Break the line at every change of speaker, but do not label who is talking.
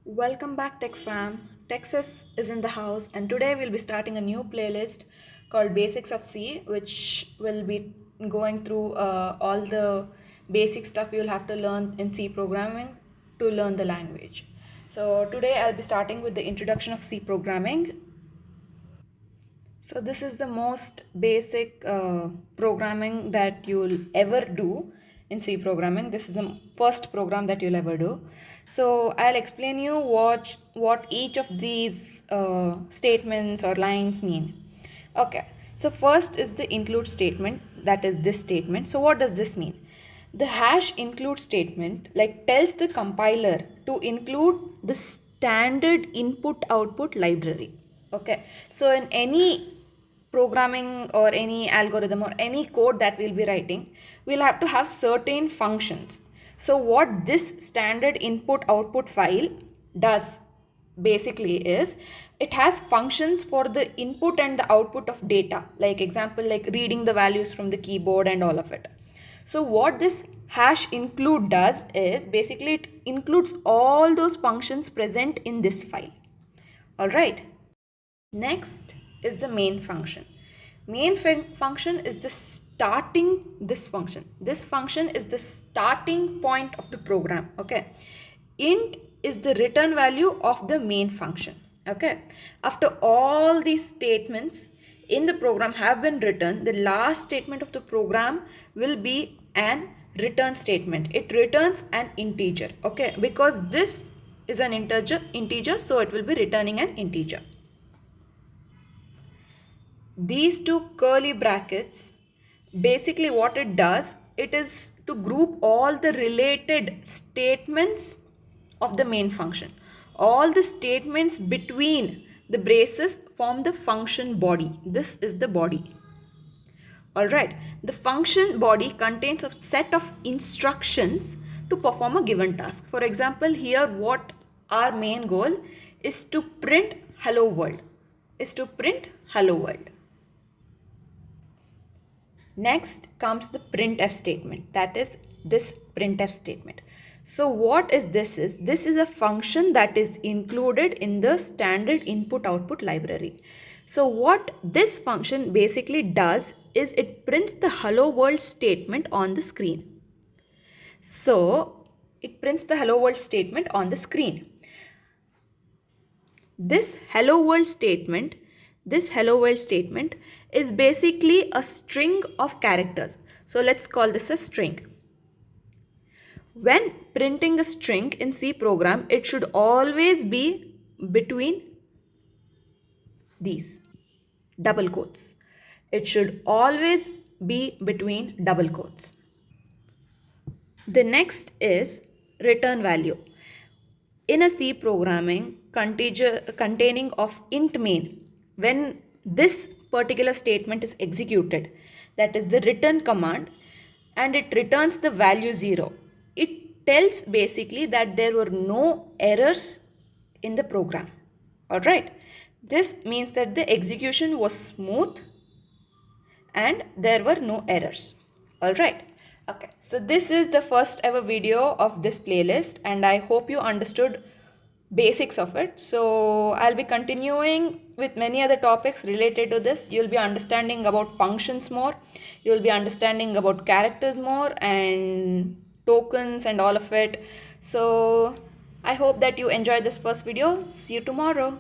Welcome back, Tech Fam. TechSys is in the house, and today we'll be starting a new playlist called Basics of C, which will be going through all the basic stuff you'll have to learn in C programming to learn the language. So, today I'll be starting with the introduction of C programming. So this is the most basic programming that you'll ever do in C programming. This is the first program that you'll ever do. So I'll explain you what each of these statements or lines mean. Okay. So first is the include statement, that is this statement. So what does this mean? The hash include statement tells the compiler to include the standard input output library. Okay, so in any programming or any algorithm or any code that we'll be writing, we'll have to have certain functions. So what this standard input output file does basically is it has functions for the input and the output of data, like example like reading the values from the keyboard and all of it. So what this hash include does is basically it includes all those functions present in this file. All right. Next is the main function. Main function is the starting this function. This function is the starting point of the program. Okay. Int is the return value of the main function. Okay. After all these statements in the program have been written, the last statement of the program will be an return statement. It returns an integer. Okay. Because this is an integer, so it will be returning an integer. These two curly brackets, basically what it does, it is to group all the related statements of the main function. All the statements between the braces form the function body. This is the body. Alright, the function body contains a set of instructions to perform a given task. For example, here what our main goal is to print hello world. Next comes the printf statement, that is this printf statement. So what is this is? This is a function that is included in the standard input output library. So what this function basically does is it prints the hello world statement on the screen. So it prints the hello world statement on the screen. This hello world statement is basically a string of characters. So let's call this a string. When printing a string in C program, it should always be between these double quotes. It should always be between double quotes. The next is return value. In a C programming containing of int main, when this particular statement is executed, that is the return command, and it returns the value 0, it tells basically that there were no errors in the program. Alright, this means that the execution was smooth and there were no errors. Alright. Okay, so this is the first ever video of this playlist and I hope you understood basics of it. So I'll be continuing with many other topics related to this. You'll be understanding about functions more. You'll be understanding about characters more and tokens and all of it. So I hope that you enjoyed this first video. See you tomorrow.